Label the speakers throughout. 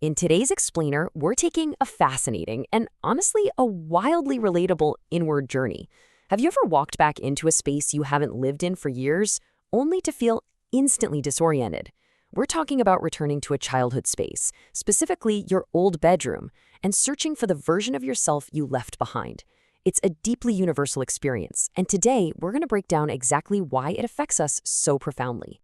Speaker 1: In today's explainer, we're taking a fascinating and honestly a wildly relatable inward journey. Have you ever walked back into a space you haven't lived in for years, only to feel instantly disoriented? We're talking about returning to a childhood space, specifically your old bedroom, and searching for the version of yourself you left behind. It's a deeply universal experience, and today we're going to break down exactly why it affects us so profoundly.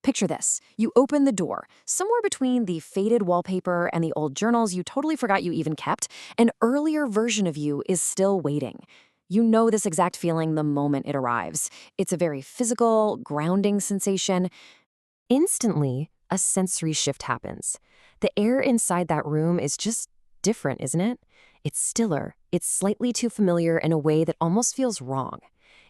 Speaker 1: Picture this. You open the door. Somewhere between the faded wallpaper and the old journals you totally forgot you even kept, an earlier version of you is still waiting. You know this exact feeling the moment it arrives. It's a very physical, grounding sensation. Instantly, a sensory shift happens. The air inside that room is just different, isn't it? It's stiller. It's slightly too familiar in a way that almost feels wrong.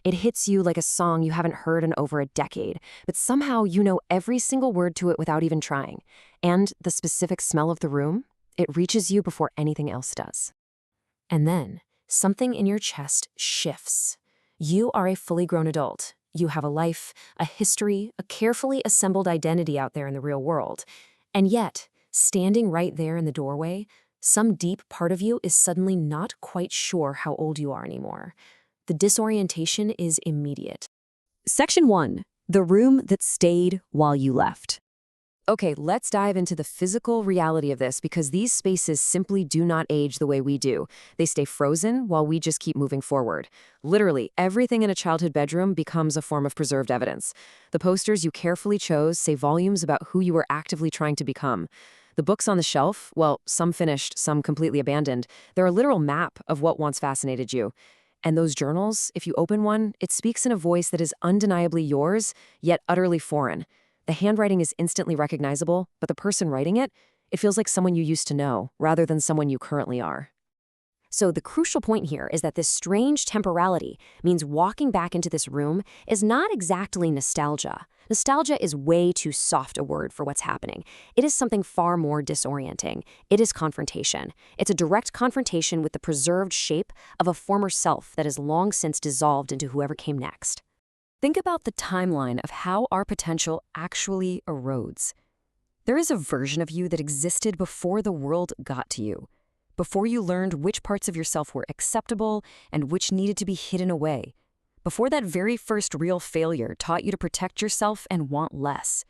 Speaker 1: It hits you like a song you haven't heard in over a decade, but somehow you know every single word to it without even trying. And the specific smell of the room, it reaches you before anything else does. And then, something in your chest shifts. You are a fully grown adult. You have a life, a history, a carefully assembled identity out there in the real world. And yet, standing right there in the doorway, some deep part of you is suddenly not quite sure how old you are anymore. The disorientation is immediate. Section 1. The room that stayed while you left. Okay, let's dive into the physical reality of this because these spaces simply do not age the way we do. They stay frozen while we just keep moving forward. Literally, everything in a childhood bedroom becomes a form of preserved evidence. The posters you carefully chose say volumes about who you were actively trying to become. The books on the shelf, well, some finished, some completely abandoned, they're a literal map of what once fascinated you. And those journals, if you open one, it speaks in a voice that is undeniably yours, yet utterly foreign. The handwriting is instantly recognizable, but the person writing it, it feels like someone you used to know, rather than someone you currently are. So the crucial point here is that this strange temporality means walking back into this room is not exactly nostalgia. Nostalgia is way too soft a word for what's happening. It is something far more disorienting. It is confrontation. It's a direct confrontation with the preserved shape of a former self that has long since dissolved into whoever came next. Think about the timeline of how our potential actually erodes. There is a version of you that existed before the world got to you, before you learned which parts of yourself were acceptable and which needed to be hidden away, before that very first real failure taught you to protect yourself and want less,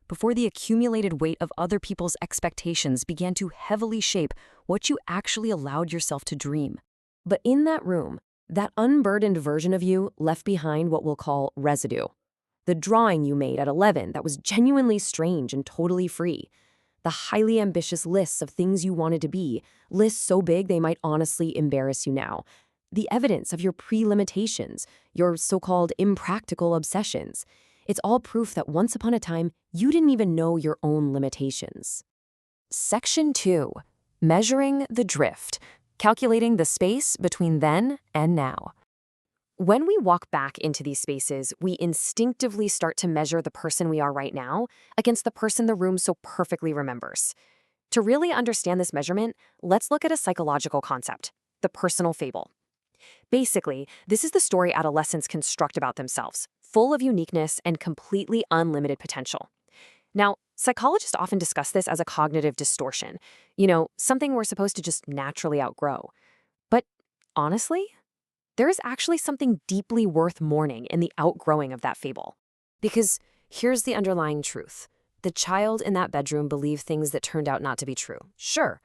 Speaker 1: before the accumulated weight of other people's expectations began to heavily shape what you actually allowed yourself to dream. But in that room, that unburdened version of you left behind what we'll call residue. The drawing you made at 11 that was genuinely strange and totally free. The highly ambitious lists of things you wanted to be, lists so big they might honestly embarrass you now. The evidence of your pre-limitations, your so-called impractical obsessions. It's all proof that once upon a time, you didn't even know your own limitations. Section 2. Measuring the drift. Calculating the space between then and now. When we walk back into these spaces, we instinctively start to measure the person we are right now against the person the room so perfectly remembers. To really understand this measurement, let's look at a psychological concept, the personal fable. Basically, this is the story adolescents construct about themselves, full of uniqueness and completely unlimited potential. Now, psychologists often discuss this as a cognitive distortion, something we're supposed to just naturally outgrow. But honestly, there is actually something deeply worth mourning in the outgrowing of that fable. Because here's the underlying truth. The child in that bedroom believed things that turned out not to be true. Sure,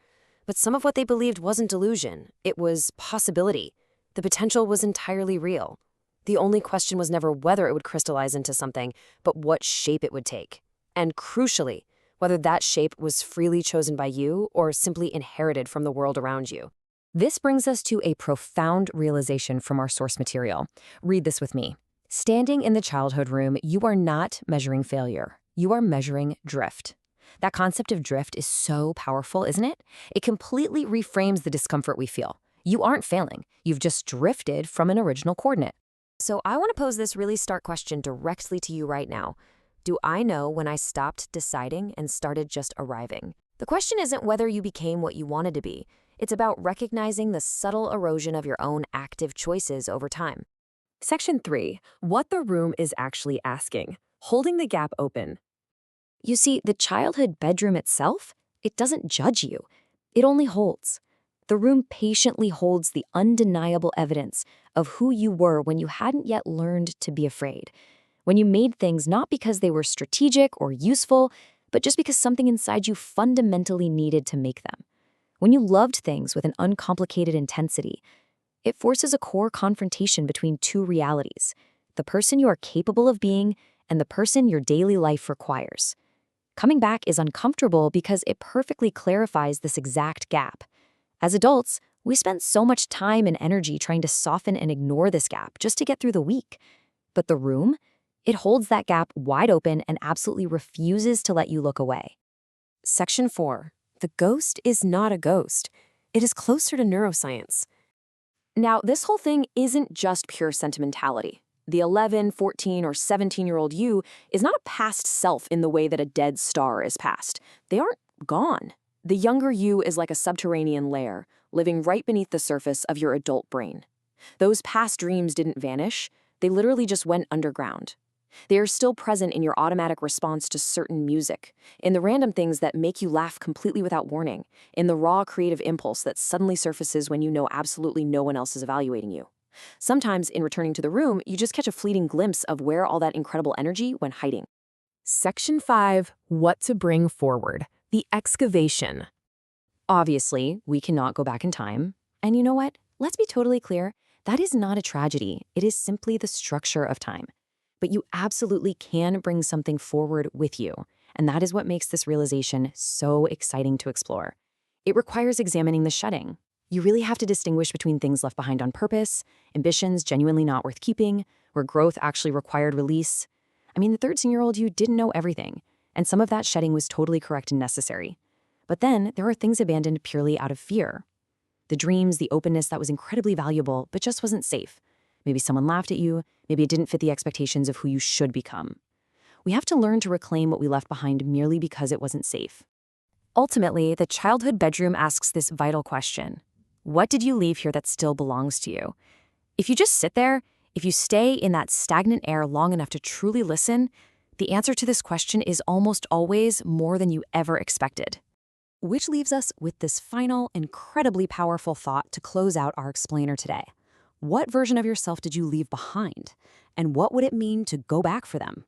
Speaker 1: but some of what they believed wasn't delusion. It was possibility. The potential was entirely real. The only question was never whether it would crystallize into something, but what shape it would take. And crucially, whether that shape was freely chosen by you or simply inherited from the world around you. This brings us to a profound realization from our source material. Read this with me. Standing in the childhood room, you are not measuring failure. You are measuring drift. That concept of drift is so powerful, isn't it? It completely reframes the discomfort we feel. You aren't failing. You've just drifted from an original coordinate. So I want to pose this really stark question directly to you right now. Do I know when I stopped deciding and started just arriving? The question isn't whether you became what you wanted to be. It's about recognizing the subtle erosion of your own active choices over time. Section 3. What the room is actually asking. Holding the gap open. You see, the childhood bedroom itself,
Speaker 2: it doesn't judge you. It only holds. The room patiently holds the undeniable evidence of who you were when you hadn't yet learned to be afraid. When you made things not because they were strategic or useful, but just because something inside you fundamentally needed to make them. When you loved things with an uncomplicated intensity, it forces a core confrontation between two realities: the person you are capable of being and the person your daily life requires. Coming back is uncomfortable because it perfectly clarifies this exact gap. As adults, we spend so much time and energy trying to soften and ignore this gap just to get through the week. But the room, it holds that gap wide open and absolutely refuses to let you look away.
Speaker 1: Section 4. The ghost is not a ghost. It is closer to neuroscience. Now, this whole thing isn't just pure sentimentality. The 11, 14, or 17-year-old you is not a past self in the way that a dead star is past. They aren't gone. The younger you is like a subterranean layer, living right beneath the surface of your adult brain. Those past dreams didn't vanish. They literally just went underground. They are still present in your automatic response to certain music, in the random things that make you laugh completely without warning, in the raw creative impulse that suddenly surfaces when you know absolutely no one else is evaluating you. Sometimes, in returning to the room, you just catch a fleeting glimpse of where all that incredible energy went hiding. Section 5. What to bring forward. The excavation. Obviously, we cannot go back in time. And you know what? Let's be totally clear. That is not a tragedy. It is simply the structure of time. But you absolutely can bring something forward with you. And that is what makes this realization so exciting to explore. It requires examining the shedding. You really have to distinguish between things left behind on purpose, ambitions genuinely not worth keeping, where growth actually required release. I mean, the 13-year-old you didn't know everything, and some of that shedding was totally correct and necessary. But then there are things abandoned purely out of fear. The dreams, the openness that was incredibly valuable, but just wasn't safe. Maybe someone laughed at you, maybe it didn't fit the expectations of who you should become. We have to learn to reclaim what we left behind merely because it wasn't safe. Ultimately, the childhood bedroom asks this vital question: what did you leave here that still belongs to you? If you just sit there, if you stay in that stagnant air long enough to truly listen, the answer to this question is almost always more than you ever expected. Which leaves us with this final, incredibly powerful thought to close out our explainer today. What version of yourself did you leave behind? And what would it mean to go back for them?